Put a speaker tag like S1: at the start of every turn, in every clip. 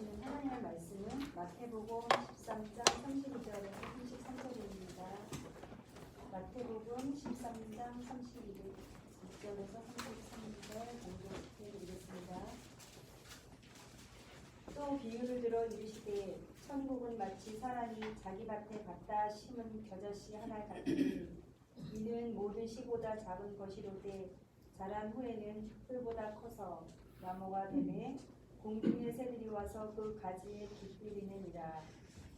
S1: 주시는 하나님의 말씀은 마태복음 13장 32절에서 33절입니다. 마태복음 13장 32절에서 33절 공독해드리겠습니다. 또 비유를 들어 이르시되 천국은 마치 사람이 자기 밭에 갖다 심은 겨자씨 하나 같으니 이는 모든 씨보다 작은 것이로되 자란 후에는 흙들보다 커서 나무가 되매 공중의 새들이 와서 그 가지에 깃들이느니라.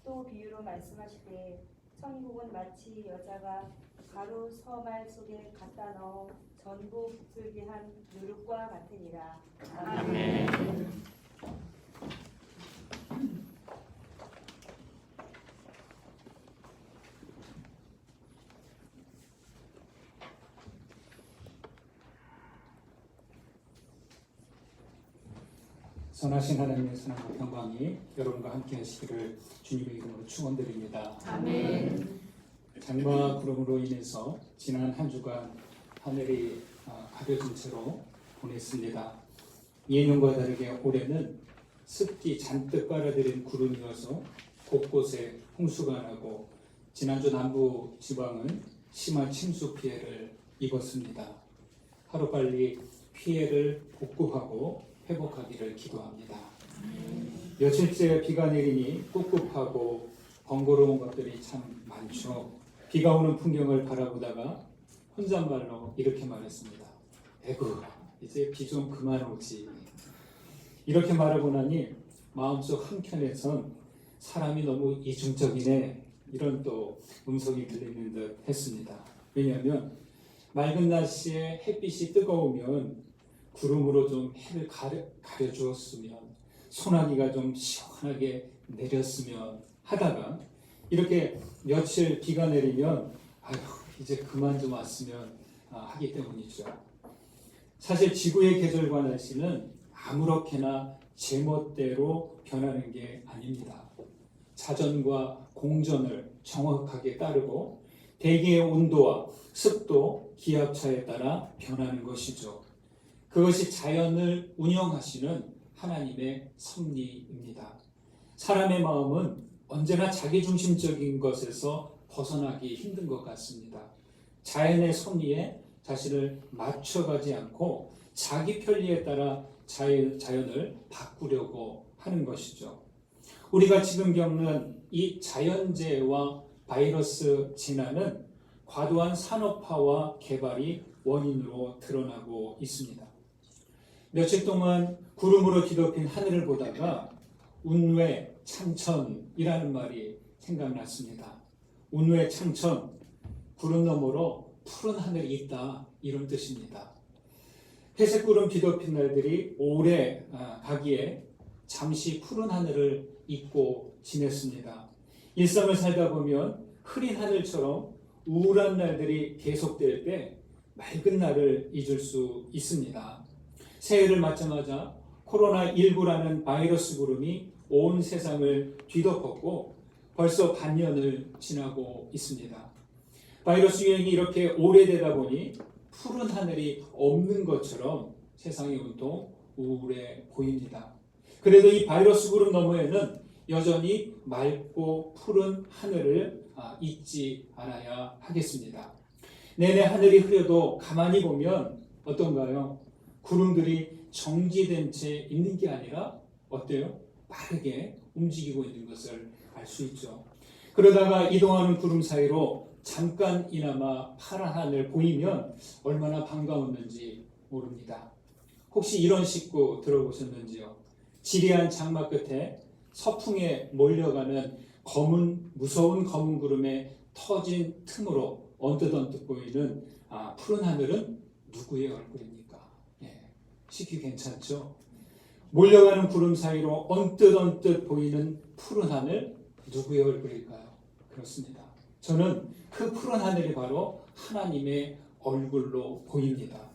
S1: 또 비유로 말씀하시되 천국은 마치 여자가 가루 서말 속에 갖다 넣어 전부 부풀게 한 누룩과 같으니라. 아멘.
S2: 선하신 하나님의 사랑과 평강이 여러분과 함께 하시기를 주님의 이름으로 축원드립니다.
S1: 아멘.
S2: 장마 구름으로 인해서 지난 한 주간 하늘이 가려진 채로 보냈습니다. 예년과 다르게 올해는 습기 잔뜩 빨아들인 구름이어서 곳곳에 홍수가 나고 지난주 남부 지방은 심한 침수 피해를 입었습니다. 하루빨리 피해를 복구하고 회복하기를 기도합니다. 며칠째 비가 내리니 꿉꿉하고 번거로운 것들이 참 많죠. 비가 오는 풍경을 바라보다가 혼잣말로 이렇게 말했습니다. 에구, 이제 비 좀 그만 오지. 이렇게 말하고 나니 마음속 한켠에선 사람이 너무 이중적이네, 이런 또 음성이 들리는 듯 했습니다. 왜냐하면 맑은 날씨에 햇빛이 뜨거우면 구름으로 좀 해를 가려주었으면, 소나기가 좀 시원하게 내렸으면 하다가 이렇게 며칠 비가 내리면 아휴 이제 그만 좀 왔으면 하기 때문이죠. 사실 지구의 계절과 날씨는 아무렇게나 제멋대로 변하는 게 아닙니다. 자전과 공전을 정확하게 따르고 대기의 온도와 습도, 기압차에 따라 변하는 것이죠. 그것이 자연을 운영하시는 하나님의 섭리입니다. 사람의 마음은 언제나 자기중심적인 것에서 벗어나기 힘든 것 같습니다. 자연의 섭리에 자신을 맞춰가지 않고 자기 편리에 따라 자연을 바꾸려고 하는 것이죠. 우리가 지금 겪는 이 자연재해와 바이러스 진화는 과도한 산업화와 개발이 원인으로 드러나고 있습니다. 며칠 동안 구름으로 뒤덮인 하늘을 보다가 운외창천이라는 말이 생각났습니다. 운외창천, 구름 너머로 푸른 하늘이 있다, 이런 뜻입니다. 회색 구름 뒤덮인 날들이 오래 가기에 잠시 푸른 하늘을 잊고 지냈습니다. 일상을 살다 보면 흐린 하늘처럼 우울한 날들이 계속될 때 맑은 날을 잊을 수 있습니다. 새해를 맞자마자 코로나19라는 바이러스 구름이 온 세상을 뒤덮었고 벌써 반년을 지나고 있습니다. 바이러스 유행이 이렇게 오래되다 보니 푸른 하늘이 없는 것처럼 세상이 온통 우울해 보입니다. 그래도 이 바이러스 구름 너머에는 여전히 맑고 푸른 하늘을 잊지 않아야 하겠습니다. 내내 하늘이 흐려도 가만히 보면 어떤가요? 구름들이 정지된 채 있는 게 아니라 어때요? 빠르게 움직이고 있는 것을 알 수 있죠. 그러다가 이동하는 구름 사이로 잠깐이나마 파란 하늘 보이면 얼마나 반가웠는지 모릅니다. 혹시 이런 식구 들어보셨는지요? 지리한 장마 끝에 서풍에 몰려가는 무서운 검은 구름의 터진 틈으로 언뜻 보이는 푸른 하늘은 누구의 얼굴입니까? 시기 괜찮죠? 몰려가는 구름 사이로 언뜻 보이는 푸른 하늘, 누구의 얼굴일까요? 그렇습니다. 저는 그 푸른 하늘이 바로 하나님의 얼굴로 보입니다.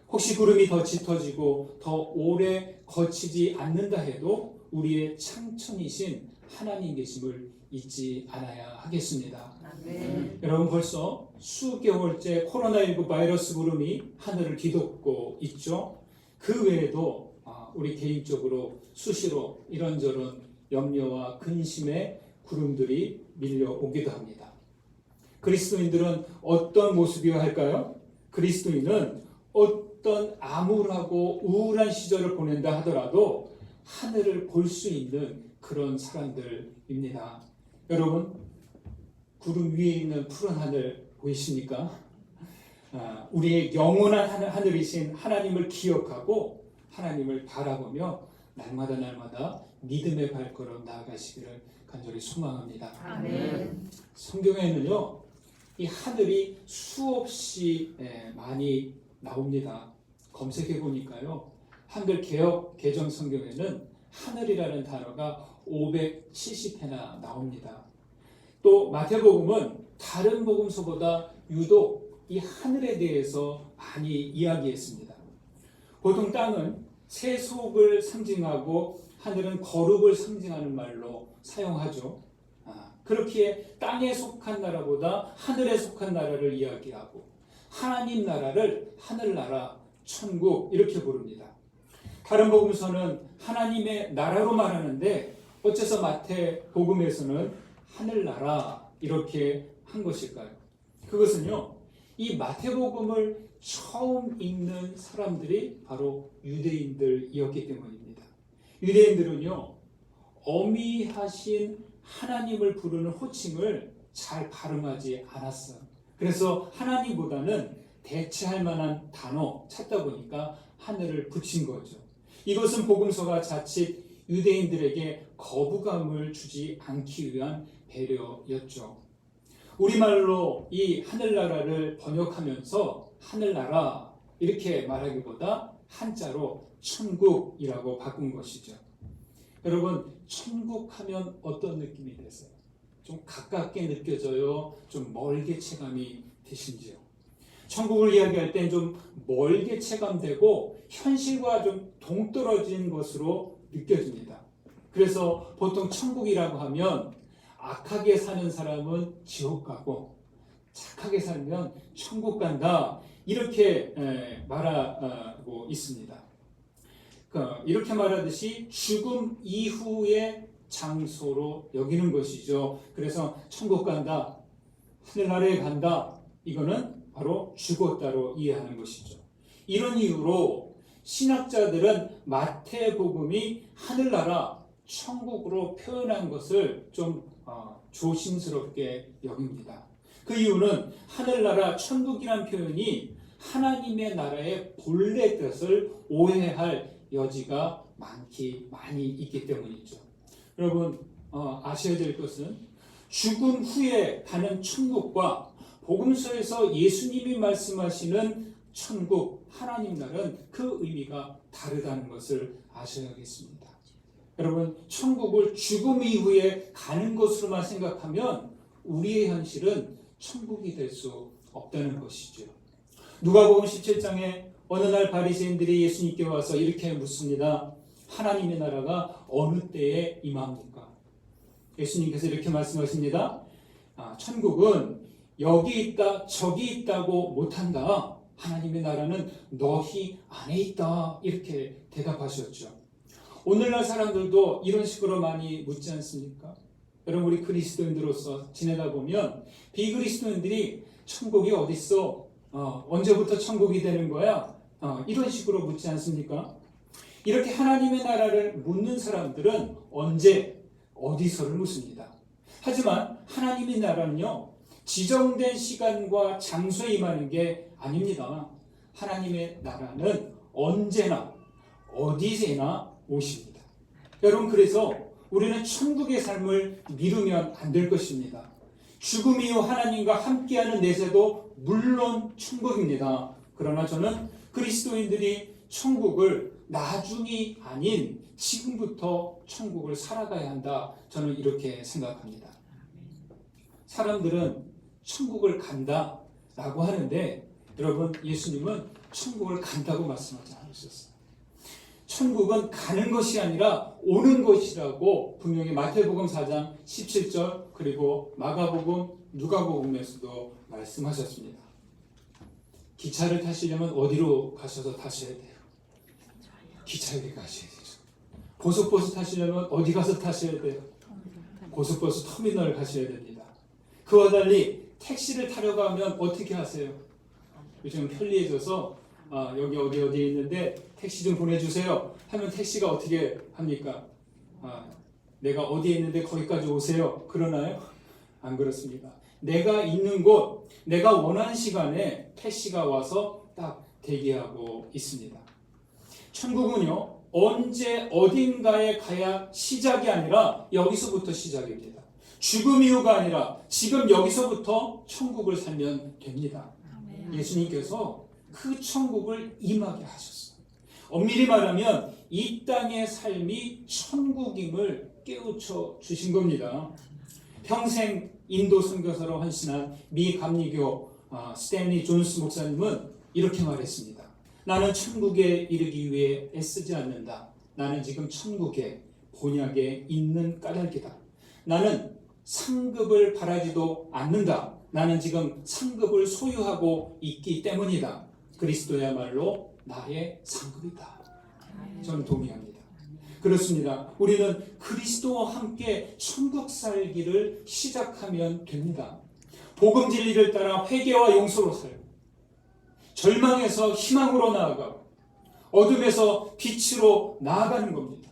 S2: 혹시 구름이 더 짙어지고 더 오래 거치지 않는다 해도 우리의 창천이신 하나님 계심을 잊지 않아야 하겠습니다.
S1: 네.
S2: 여러분, 벌써 수개월째 코로나19 바이러스 구름이 하늘을 뒤덮고 있죠. 그 외에도 우리 개인적으로 수시로 이런저런 염려와 근심의 구름들이 밀려오기도 합니다. 그리스도인들은 어떤 모습이어야 할까요? 그리스도인은 어떤 암울하고 우울한 시절을 보낸다 하더라도 하늘을 볼 수 있는 그런 사람들입니다. 여러분, 구름 위에 있는 푸른 하늘 보이십니까? 우리의 영원한 하늘이신 하나님을 기억하고 하나님을 바라보며 날마다 믿음의 발걸음 나아가시기를 간절히 소망합니다.
S1: 아멘.
S2: 성경에는요, 이 하늘이 수없이 많이 나옵니다. 검색해 보니까요, 한글 개역 개정 성경에는 하늘이라는 단어가 570회나 나옵니다. 또 마태복음은 다른 복음서보다 유독 이 하늘에 대해서 많이 이야기했습니다. 보통 땅은 세속을 상징하고 하늘은 거룩을 상징하는 말로 사용하죠. 그렇기에 땅에 속한 나라보다 하늘에 속한 나라를 이야기하고 하나님 나라를 하늘나라, 천국 이렇게 부릅니다. 다른 복음서는 하나님의 나라로 말하는데 어째서 마태복음에서는 하늘나라 이렇게 한 것일까요? 그것은요, 이 마태복음을 처음 읽는 사람들이 바로 유대인들이었기 때문입니다. 유대인들은요, 어미하신 하나님을 부르는 호칭을 잘 발음하지 않았어요. 그래서 하나님보다는 대체할 만한 단어 찾다 보니까 하늘을 붙인 거죠. 이것은 복음서가 자칫 유대인들에게 거부감을 주지 않기 위한 배려였죠. 우리말로 이 하늘나라를 번역하면서 하늘나라 이렇게 말하기보다 한자로 천국이라고 바꾼 것이죠. 여러분, 천국 하면 어떤 느낌이 드세요? 좀 가깝게 느껴져요? 좀 멀게 체감이 되신지요? 천국을 이야기할 땐 좀 멀게 체감되고 현실과 좀 동떨어진 것으로 느껴집니다. 그래서 보통 천국이라고 하면 악하게 사는 사람은 지옥 가고 착하게 살면 천국 간다 이렇게 말하고 있습니다. 이렇게 말하듯이 죽음 이후의 장소로 여기는 것이죠. 그래서 천국 간다, 하늘나라에 간다, 이거는 바로 죽었다로 이해하는 것이죠. 이런 이유로 신학자들은 마태복음이 하늘나라, 천국으로 표현한 것을 좀 조심스럽게 여깁니다. 그 이유는 하늘나라, 천국이란 표현이 하나님의 나라의 본래 뜻을 오해할 여지가 많이 있기 때문이죠. 여러분, 아셔야 될 것은 죽음 후에 가는 천국과 복음서에서 예수님이 말씀하시는 천국, 하나님 나라는 그 의미가 다르다는 것을 아셔야겠습니다. 여러분, 천국을 죽음 이후에 가는 것으로만 생각하면 우리의 현실은 천국이 될 수 없다는 것이죠. 누가복음 17장에 어느 날 바리새인들이 예수님께 와서 이렇게 묻습니다. 하나님의 나라가 어느 때에 임합니까? 예수님께서 이렇게 말씀하십니다. 천국은 여기 있다 저기 있다고 못한다. 하나님의 나라는 너희 안에 있다. 이렇게 대답하셨죠. 오늘날 사람들도 이런 식으로 많이 묻지 않습니까? 여러분, 우리 그리스도인들로서 지내다 보면 비그리스도인들이 천국이 어디 있어? 언제부터 천국이 되는 거야? 이런 식으로 묻지 않습니까? 이렇게 하나님의 나라를 묻는 사람들은 언제, 어디서를 묻습니다. 하지만 하나님의 나라는요, 지정된 시간과 장소에 임하는 게 아닙니다. 하나님의 나라는 언제나 어디서나 오십니다. 여러분, 그래서 우리는 천국의 삶을 미루면 안 될 것입니다. 죽음 이후 하나님과 함께하는 내세도 물론 천국입니다. 그러나 저는 그리스도인들이 천국을 나중이 아닌 지금부터 천국을 살아가야 한다. 저는 이렇게 생각합니다. 사람들은 천국을 간다라고 하는데 여러분, 예수님은 천국을 간다고 말씀하지 않으셨어요. 천국은 가는 것이 아니라 오는 것이라고 분명히 마태복음 4장 17절 그리고 마가복음, 누가복음에서도 말씀하셨습니다. 기차를 타시려면 어디로 가셔서 타셔야 돼요? 기차역에 가셔야 되죠. 고속버스 타시려면 어디 가서 타셔야 돼요? 고속버스 터미널 가셔야 됩니다. 그와 달리 택시를 타려고 하면 어떻게 하세요? 요즘 편리해져서 여기 어디에 있는데 택시 좀 보내주세요 하면 택시가 어떻게 합니까? 내가 어디에 있는데 거기까지 오세요. 그러나요? 안 그렇습니다. 내가 있는 곳, 내가 원하는 시간에 택시가 와서 딱 대기하고 있습니다. 천국은요, 언제 어딘가에 가야 시작이 아니라 여기서부터 시작입니다. 죽음 이후가 아니라 지금 여기서부터 천국을 살면 됩니다. 예수님께서 그 천국을 임하게 하셨어요. 엄밀히 말하면 이 땅의 삶이 천국임을 깨우쳐 주신 겁니다. 평생 인도 선교사로 헌신한 미 감리교 스탠리 존스 목사님은 이렇게 말했습니다. 나는 천국에 이르기 위해 애쓰지 않는다. 나는 지금 천국의 본향에 있는 까닭이다. 나는 상급을 바라지도 않는다. 나는 지금 상급을 소유하고 있기 때문이다. 그리스도야말로 나의 상급이다. 저는 동의합니다. 그렇습니다. 우리는 그리스도와 함께 천국 살기를 시작하면 됩니다. 복음 진리를 따라 회개와 용서로 살고, 절망에서 희망으로 나아가고, 어둠에서 빛으로 나아가는 겁니다.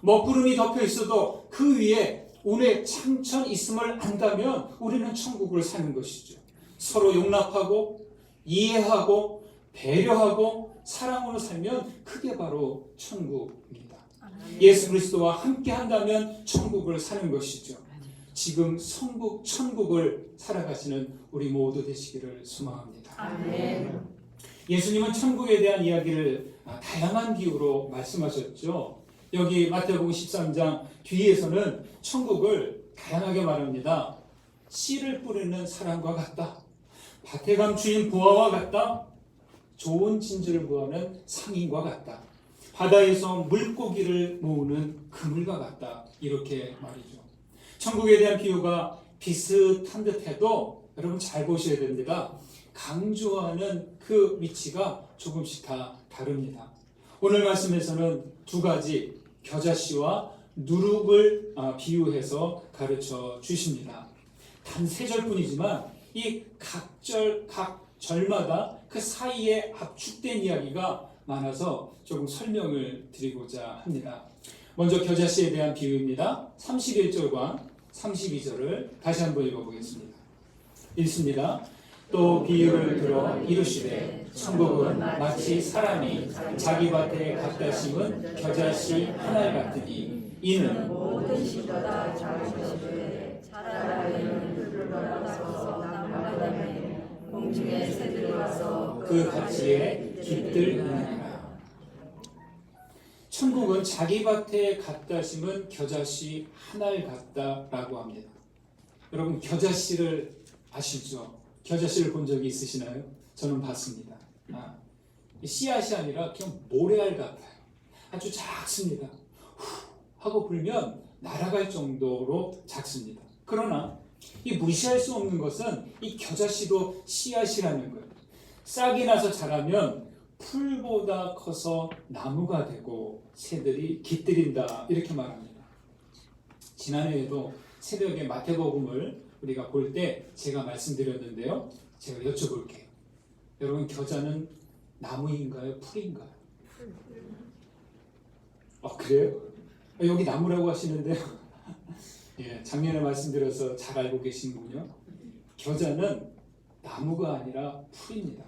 S2: 먹구름이 덮여 있어도 그 위에 운의 창천 있음을 안다면 우리는 천국을 사는 것이죠. 서로 용납하고 이해하고 배려하고 사랑으로 살면 그게 바로 천국입니다. 예수 그리스도와 함께 한다면 천국을 사는 것이죠. 지금 천국을 살아가시는 우리 모두 되시기를 소망합니다.
S3: 아멘.
S2: 예수님은 천국에 대한 이야기를 다양한 비유로 말씀하셨죠. 여기 마태복음 13장 뒤에서는 천국을 다양하게 말합니다. 씨를 뿌리는 사람과 같다. 밭에 감 주인 보아와 같다. 좋은 진주를 구하는 상인과 같다. 바다에서 물고기를 모으는 그물과 같다. 이렇게 말이죠. 천국에 대한 비유가 비슷한 듯해도 여러분 잘 보셔야 됩니다. 강조하는 그 위치가 조금씩 다 다릅니다. 오늘 말씀에서는 두 가지 겨자씨와 누룩을 비유해서 가르쳐 주십니다. 단 3절뿐이지만 이 각 절마다 그 사이에 압축된 이야기가 많아서 조금 설명을 드리고자 합니다. 먼저 겨자씨에 대한 비유입니다. 31절과 32절을 다시 한번 읽어보겠습니다. 읽습니다. 또 비유를 들어 이르시되 천국은 마치 사람이 자기 밭에 갖다 심은 겨자씨 하나 같으니 이는
S3: 모든 씨보다 작은 것이되 자라나는 흙을 받아서 나무가 공중의 새들이 와서
S2: 그 가지에 깃들이니라. 천국은 자기 밭에 갖다 심은 겨자씨 하나를 같다라고 합니다. 여러분 겨자씨를 아시죠? 겨자씨를 본 적이 있으시나요? 저는 봤습니다. 씨앗이 아니라 그냥 모래알 같아요. 아주 작습니다. 후 하고 불면 날아갈 정도로 작습니다. 그러나 이 무시할 수 없는 것은 이 겨자씨도 씨앗이라는 거예요. 싹이 나서 자라면 풀보다 커서 나무가 되고 새들이 깃들인다 이렇게 말합니다. 지난해에도 새벽에 마태복음을 우리가 볼 때 제가 말씀드렸는데요. 제가 여쭤볼게요. 여러분 겨자는 나무인가요? 풀인가요? 그래요? 여기 나무라고 하시는데요. 예, 작년에 말씀드려서 잘 알고 계시는군요. 겨자는 나무가 아니라 풀입니다.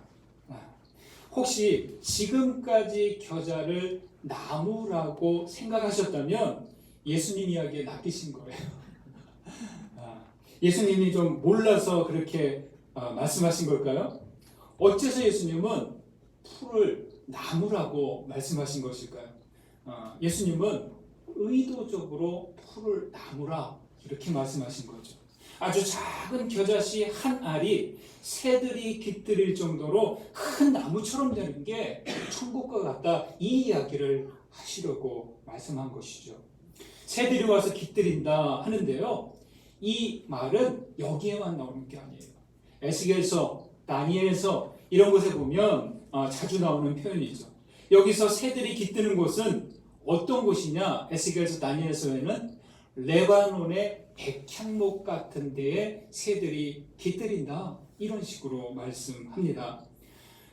S2: 혹시 지금까지 겨자를 나무라고 생각하셨다면 예수님 이야기에 낚이신 거예요. 예수님이 좀 몰라서 그렇게 말씀하신 걸까요? 어째서 예수님은 풀을 나무라고 말씀하신 것일까요? 예수님은 의도적으로 풀을 나무라 이렇게 말씀하신 거죠. 아주 작은 겨자씨 한 알이 새들이 깃들일 정도로 큰 나무처럼 되는 게 천국과 같다 이 이야기를 하시려고 말씀한 것이죠. 새들이 와서 깃들인다 하는데요. 이 말은 여기에만 나오는 게 아니에요. 에스겔서, 다니엘서 이런 곳에 보면 자주 나오는 표현이죠. 여기서 새들이 깃드는 곳은 어떤 곳이냐? 에스겔서 다니엘서에는 레바논의 백향목 같은 데에 새들이 깃들인다, 이런 식으로 말씀합니다.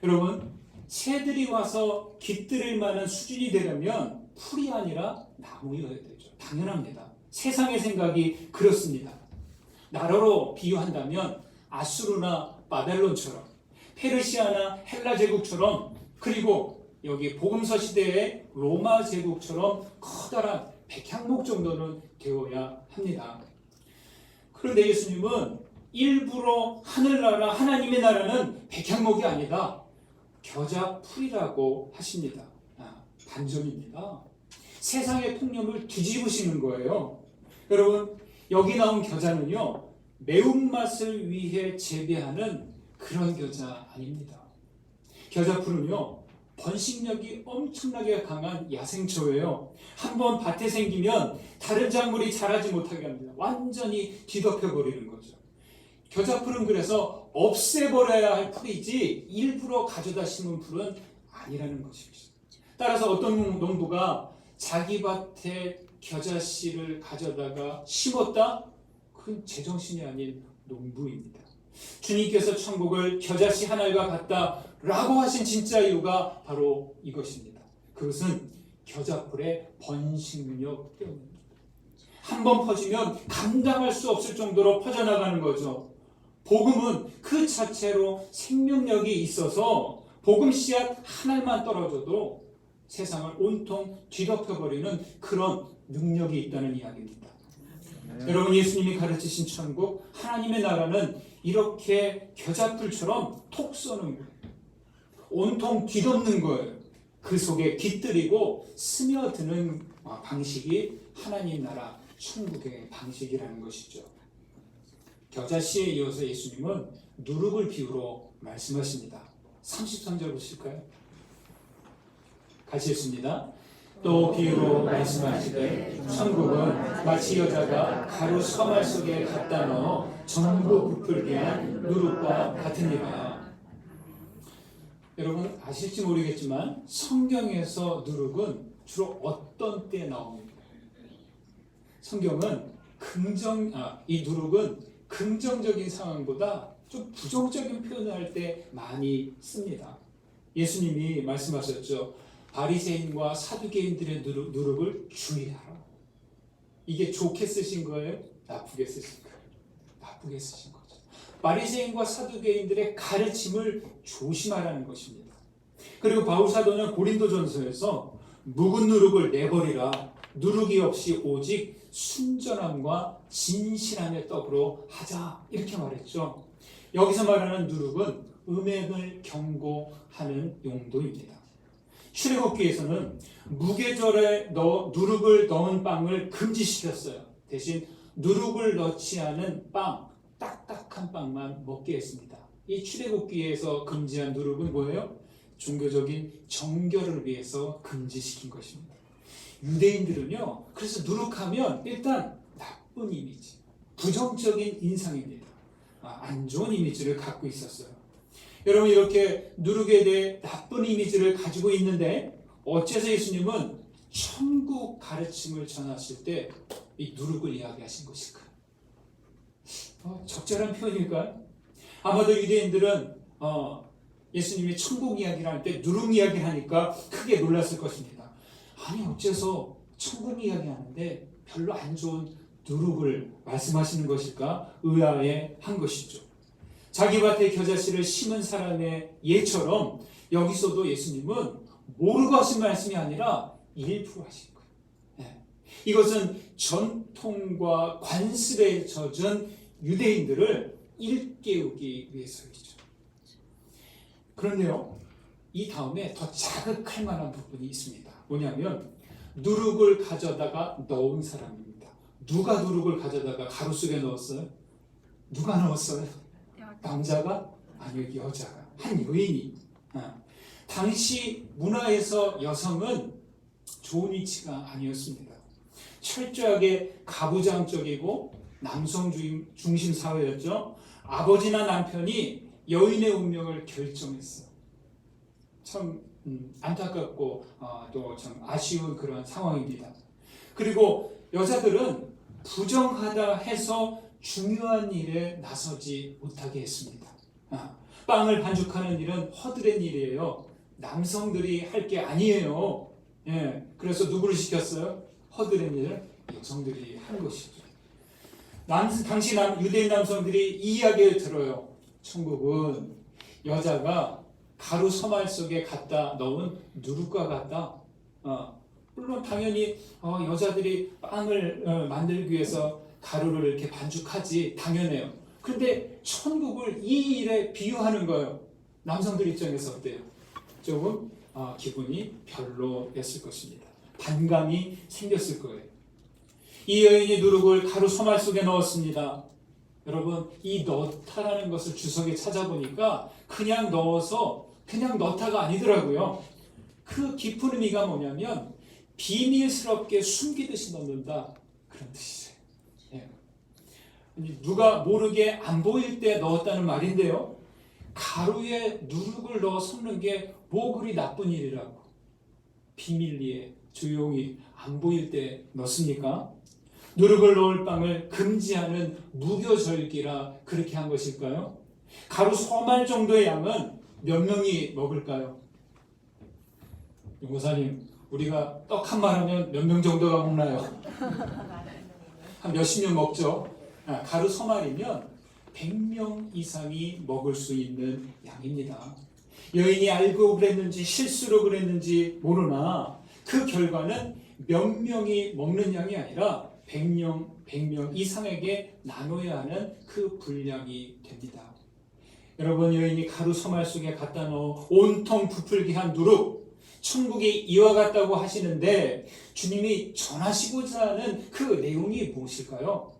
S2: 여러분, 새들이 와서 깃들일 만한 수준이 되려면 풀이 아니라 나무여야 되죠. 당연합니다. 세상의 생각이 그렇습니다. 나라로 비유한다면 아수르나 바벨론처럼, 페르시아나 헬라 제국처럼, 그리고 여기 복음서 시대의 로마 제국처럼 커다란 백향목 정도는 되어야 합니다. 그런데 예수님은 일부러 하늘나라, 하나님의 나라는 백향목이 아니다, 겨자풀이라고 하십니다. 반전입니다. 세상의 통념을 뒤집으시는 거예요. 여러분, 여기 나온 겨자는요, 매운맛을 위해 재배하는 그런 겨자 아닙니다. 겨자풀은요, 번식력이 엄청나게 강한 야생초예요. 한번 밭에 생기면 다른 작물이 자라지 못하게 합니다. 완전히 뒤덮여버리는 거죠. 겨자풀은 그래서 없애버려야 할 풀이지 일부러 가져다 심은 풀은 아니라는 것이죠. 따라서 어떤 농부가 자기 밭에 겨자씨를 가져다가 심었다? 그건 제정신이 아닌 농부입니다. 주님께서 천국을 겨자씨 하나가 같다라고 하신 진짜 이유가 바로 이것입니다. 그것은 겨자풀의 번식력 때문입니다. 한번 퍼지면 감당할 수 없을 정도로 퍼져나가는 거죠. 복음은 그 자체로 생명력이 있어서 복음 씨앗 하나만 떨어져도 세상을 온통 뒤덮여버리는 그런 능력이 있다는 이야기입니다. 여러분, 예수님이 가르치신 천국, 하나님의 나라는 이렇게 겨자풀처럼 톡 쏘는 거예요. 온통 뒤덮는 거예요. 그 속에 깃들이고 스며드는 방식이 하나님 나라 천국의 방식이라는 것이죠. 겨자씨에 이어서 예수님은 누룩을 비유로 말씀하십니다. 33절 보실까요? 같이 읽습니다. 또 비유로 말씀하시되 천국은 마치 여자가 가루 서말 속에 갖다 넣어 전부 부풀게 한 누룩과 같으니라. 여러분 아실지 모르겠지만 성경에서 누룩은 주로 어떤 때 나옵니까? 성경은 이 누룩은 긍정적인 상황보다 좀 부정적인 표현을 할 때 많이 씁니다. 예수님이 말씀하셨죠. 바리새인과 사두개인들의 누룩을 주의하라. 이게 좋게 쓰신 거예요? 나쁘게 쓰신 거예요? 나쁘게 쓰신 거죠. 바리새인과 사두개인들의 가르침을 조심하라는 것입니다. 그리고 바울 사도는 고린도전서에서 묵은 누룩을 내버리라. 누룩이 없이 오직 순전함과 진실함의 떡으로 하자, 이렇게 말했죠. 여기서 말하는 누룩은 음행을 경고하는 용도입니다. 출애굽기에서는 무계절에 누룩을 넣은 빵을 금지시켰어요. 대신 누룩을 넣지 않은 빵, 딱딱한 빵만 먹게 했습니다. 이 출애굽기에서 금지한 누룩은 뭐예요? 종교적인 정결을 위해서 금지시킨 것입니다. 유대인들은요, 그래서 누룩하면 일단 나쁜 이미지, 부정적인 인상입니다. 안 좋은 이미지를 갖고 있었어요. 여러분, 이렇게 누룩에 대해 나쁜 이미지를 가지고 있는데 어째서 예수님은 천국 가르침을 전하실 때 이 누룩을 이야기하신 것일까요? 적절한 표현일까요? 아마도 유대인들은 예수님이 천국 이야기를 할 때 누룩 이야기를 하니까 크게 놀랐을 것입니다. 아니, 어째서 천국 이야기하는데 별로 안 좋은 누룩을 말씀하시는 것일까 의아해한 것이죠. 자기 밭에 겨자씨를 심은 사람의 예처럼 여기서도 예수님은 모르고 하신 말씀이 아니라 일부러 하신 거예요. 이것은 전통과 관습에 젖은 유대인들을 일깨우기 위해서이죠. 그런데요, 이 다음에 더 자극할 만한 부분이 있습니다. 뭐냐면 누룩을 가져다가 넣은 사람입니다. 누가 누룩을 가져다가 가루 속에 넣었어요? 누가 넣었어요? 남자가? 아니요, 여자가. 한 여인이. 당시 문화에서 여성은 좋은 위치가 아니었습니다. 철저하게 가부장적이고 남성 중심 사회였죠. 아버지나 남편이 여인의 운명을 결정했어요. 참 안타깝고 또 참 아쉬운 그런 상황입니다. 그리고 여자들은 부정하다 해서 중요한 일에 나서지 못하게 했습니다. 빵을 반죽하는 일은 허드렛 일이에요. 남성들이 할 게 아니에요. 예, 그래서 누구를 시켰어요? 허드렛 일을 여성들이 한 것이죠. 당시 유대인 남성들이 이 이야기를 들어요. 천국은 여자가 가루 서말 속에 갖다 넣은 누룩과 같다. 물론 당연히 여자들이 빵을 만들기 위해서 가루를 이렇게 반죽하지 당연해요. 그런데 천국을 이 일에 비유하는 거예요. 남성들 입장에서 어때요? 조금 기분이 별로였을 것입니다. 반감이 생겼을 거예요. 이 여인이 누룩을 가루 서말 속에 넣었습니다. 여러분, 이 넣다라는 것을 주석에 찾아보니까 그냥 넣어서 그냥 넣다가 아니더라고요. 그 깊은 의미가 뭐냐면 비밀스럽게 숨기듯이 넣는다, 그런 뜻이에요. 예. 누가 모르게 안 보일 때 넣었다는 말인데요. 가루에 누룩을 넣어 섞는 게 뭐 그리 나쁜 일이라고. 비밀리에 조용히 안 보일 때 넣습니까? 누룩을 넣을 빵을 금지하는 무교절기라 그렇게 한 것일까요? 가루 서말 정도의 양은 몇 명이 먹을까요? 용사님, 우리가 떡 한 말 하면 몇 명 정도가 먹나요? 한 몇십 명 먹죠. 가루 서말이면 100명 이상이 먹을 수 있는 양입니다. 여인이 알고 그랬는지 실수로 그랬는지 모르나 그 결과는 몇 명이 먹는 양이 아니라 100명 이상에게 나눠야 하는 그 분량이 됩니다. 여러분, 여인이 가루 서말 속에 갖다 넣어 온통 부풀게 한 누룩, 천국이 이와 같다고 하시는데 주님이 전하시고자 하는 그 내용이 무엇일까요?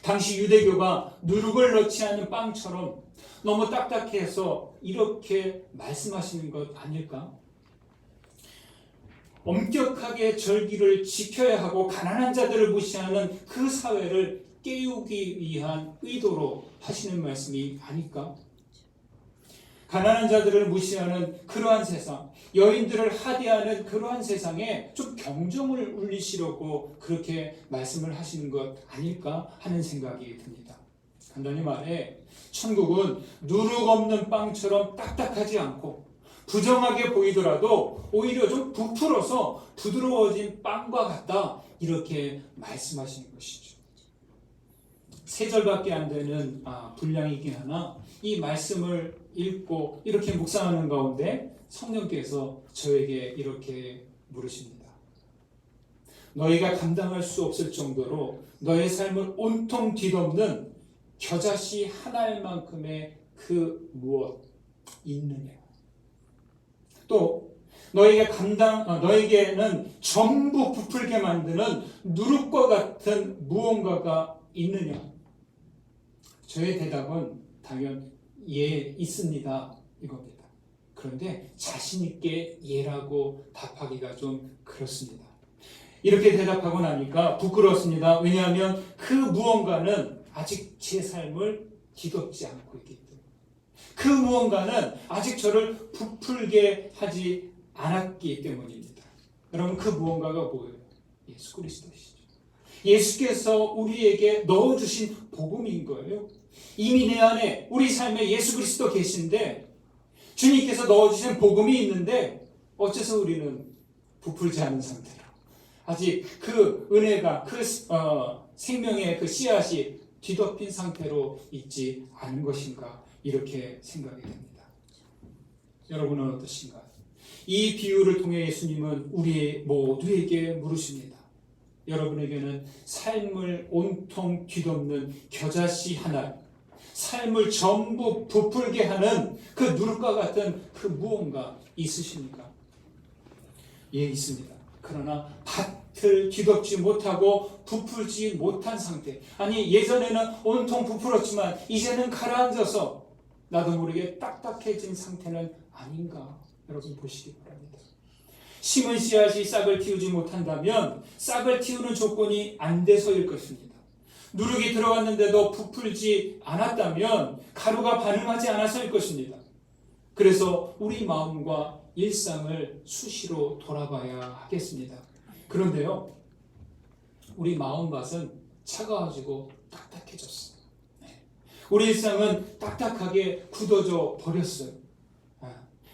S2: 당시 유대교가 누룩을 넣지 않은 빵처럼 너무 딱딱해서 이렇게 말씀하시는 것 아닐까? 엄격하게 절기를 지켜야 하고 가난한 자들을 무시하는 그 사회를 깨우기 위한 의도로 하시는 말씀이 아닐까? 가난한 자들을 무시하는 그러한 세상, 여인들을 하대하는 그러한 세상에 좀 경종을 울리시려고 그렇게 말씀을 하시는 것 아닐까 하는 생각이 듭니다. 간단히 말해 천국은 누룩 없는 빵처럼 딱딱하지 않고 부정하게 보이더라도 오히려 좀 부풀어서 부드러워진 빵과 같다, 이렇게 말씀하시는 것이죠. 3절밖에 안 되는 분량이긴 하나 이 말씀을 읽고 이렇게 묵상하는 가운데 성령께서 저에게 이렇게 물으십니다. 너희가 감당할 수 없을 정도로 너의 삶을 온통 뒤덮는 겨자씨 한 알만큼의 그 무엇 있느냐? 또 너에게는 전부 부풀게 만드는 누룩과 같은 무언가가 있느냐? 저의 대답은 당연 예, 있습니다, 이겁니다. 그런데 자신 있게 예라고 답하기가 좀 그렇습니다. 이렇게 대답하고 나니까 부끄럽습니다. 왜냐하면 그 무언가는 아직 제 삶을 뒤덮지 않고 있기 때문에, 그 무언가는 아직 저를 부풀게 하지 않았기 때문입니다. 여러분, 그 무언가가 뭐예요? 예수 그리스도시죠. 예수께서 우리에게 넣어주신 복음인 거예요. 이미 내 안에 우리 삶에 예수 그리스도 계신데 주님께서 넣어주신 복음이 있는데 어째서 우리는 부풀지 않은 상태로 아직 그 은혜가 그 생명의 그 씨앗이 뒤덮인 상태로 있지 않은 것인가, 이렇게 생각이 됩니다. 여러분은 어떠신가요? 이 비유를 통해 예수님은 우리 모두에게 물으십니다. 여러분에게는 삶을 온통 뒤덮는 겨자씨 하나, 삶을 전부 부풀게 하는 그 누룩과 같은 그 무언가 있으십니까? 예, 있습니다. 그러나 밭을 뒤덮지 못하고 부풀지 못한 상태, 아니 예전에는 온통 부풀었지만 이제는 가라앉아서 나도 모르게 딱딱해진 상태는 아닌가, 여러분 보시기 바랍니다. 심은 씨앗이 싹을 틔우지 못한다면 싹을 틔우는 조건이 안 돼서일 것입니다. 누룩이 들어갔는데도 부풀지 않았다면 가루가 반응하지 않아서일 것입니다. 그래서 우리 마음과 일상을 수시로 돌아봐야 하겠습니다. 그런데요, 우리 마음밭은 차가워지고 딱딱해졌어요. 우리 일상은 딱딱하게 굳어져 버렸어요.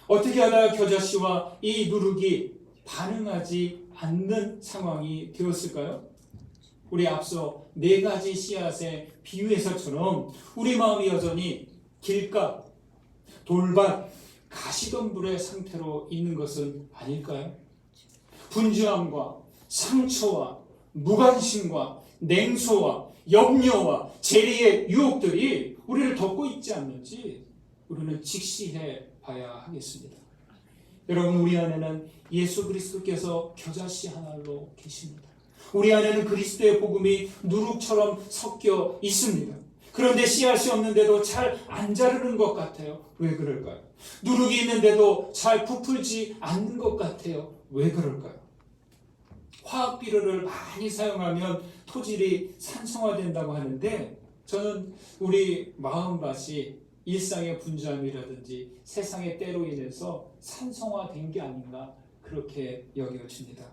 S2: 어떻게 하다가 겨자씨와 이 누룩이 반응하지 않는 상황이 되었을까요? 우리 앞서 4가지 씨앗의 비유에서처럼 우리 마음이 여전히 길가, 돌밭, 가시덤불의 상태로 있는 것은 아닐까요? 분주함과 상처와 무관심과 냉소와 염려와 재리의 유혹들이 우리를 덮고 있지 않는지 우리는 직시해 봐야 하겠습니다. 여러분, 우리 안에는 예수 그리스도께서 겨자씨 하나로 계십니다. 우리 안에는 그리스도의 복음이 누룩처럼 섞여 있습니다. 그런데 씨앗이 없는데도 잘 안 자르는 것 같아요. 왜 그럴까요? 누룩이 있는데도 잘 부풀지 않는 것 같아요. 왜 그럴까요? 화학 비료를 많이 사용하면 토질이 산성화된다고 하는데, 저는 우리 마음밭이 일상의 분주함이라든지 세상의 때로 인해서 산성화된 게 아닌가 그렇게 여겨집니다.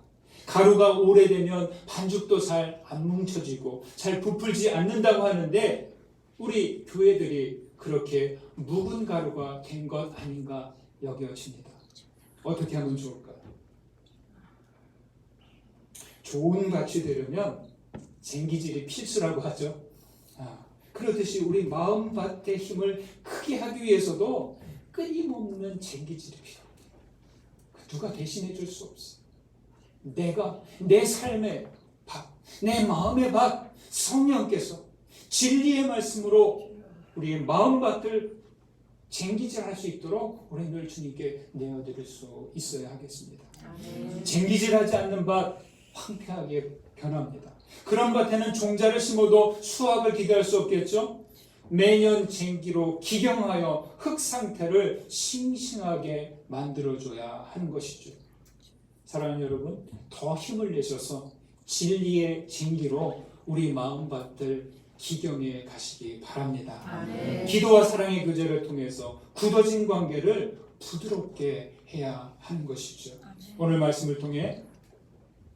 S2: 가루가 오래되면 반죽도 잘 안 뭉쳐지고 잘 부풀지 않는다고 하는데, 우리 교회들이 그렇게 묵은 가루가 된 것 아닌가 여겨집니다. 어떻게 하면 좋을까요? 좋은 밭이 되려면 쟁기질이 필수라고 하죠. 그렇듯이 우리 마음밭의 힘을 크게 하기 위해서도 끊임없는 쟁기질이 필요합니다. 누가 대신해 줄 수 없어요. 내가 내 삶의 밭, 내 마음의 밭, 성령께서 진리의 말씀으로 우리의 마음밭을 쟁기질할 수 있도록 우리 늘 주님께 내어드릴 수 있어야 하겠습니다. 쟁기질하지 않는 밭 황폐하게 변합니다. 그런 밭에는 종자를 심어도 수확을 기대할 수 없겠죠. 매년 쟁기로 기경하여 흙 상태를 싱싱하게 만들어줘야 하는 것이죠. 사랑하는 여러분, 더 힘을 내셔서 진리의 쟁기로 우리 마음밭을 기경해 가시기 바랍니다.
S3: 아멘.
S2: 기도와 사랑의 교제를 통해서 굳어진 관계를 부드럽게 해야 하는 것이죠. 오늘 말씀을 통해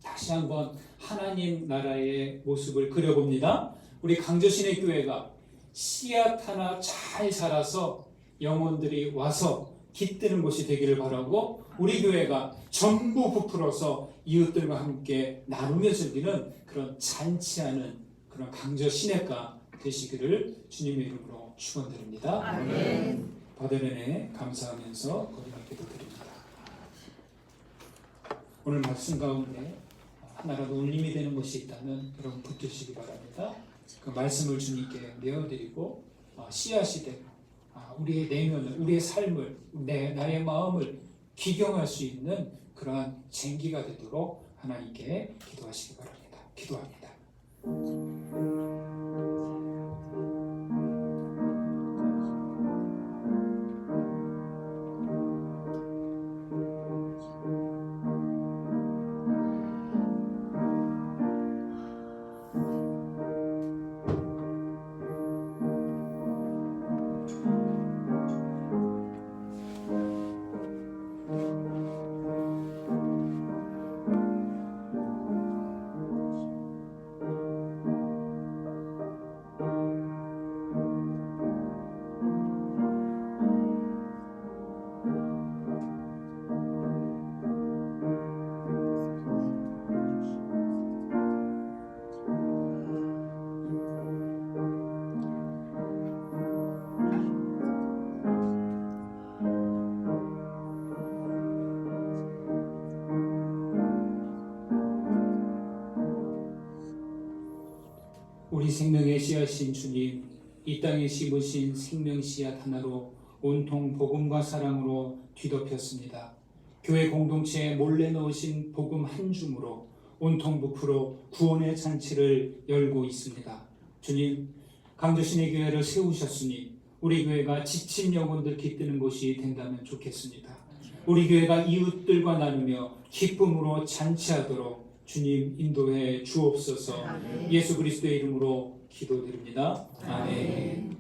S2: 다시 한번 하나님 나라의 모습을 그려봅니다. 우리 강저신의 교회가 씨앗 하나 잘 자라서 영혼들이 와서 깃드는 곳이 되기를 바라고, 우리 교회가 전부 부풀어서 이웃들과 함께 나누며 즐기는 그런 잔치하는 그런 강저 시내가 되시기를 주님의 이름으로 축원드립니다.
S3: 아멘.
S2: 받은 은혜 감사하면서 거듭 기도드립니다. 오늘 말씀 가운데 하나라도 울림이 되는 것이 있다면 여러분 붙드시기 바랍니다. 그 말씀을 주님께 내어드리고 씨앗이 되고 우리의 내면을, 우리의 삶을, 나의 마음을 기경할 수 있는 그러한 쟁기가 되도록 하나님께 기도하시기 바랍니다. 기도합니다. 우리 생명의 씨앗인 주님, 이 땅에 심으신 생명 씨앗 하나로 온통 복음과 사랑으로 뒤덮였습니다. 교회 공동체에 몰래 넣으신 복음 한 줌으로 온통 부풀어 구원의 잔치를 열고 있습니다. 주님, 강저신의 교회를 세우셨으니 우리 교회가 지친 영혼들 깃드는 곳이 된다면 좋겠습니다. 우리 교회가 이웃들과 나누며 기쁨으로 잔치하도록 주님 인도해 주옵소서.
S3: 아멘.
S2: 예수 그리스도의 이름으로 기도드립니다. 아멘.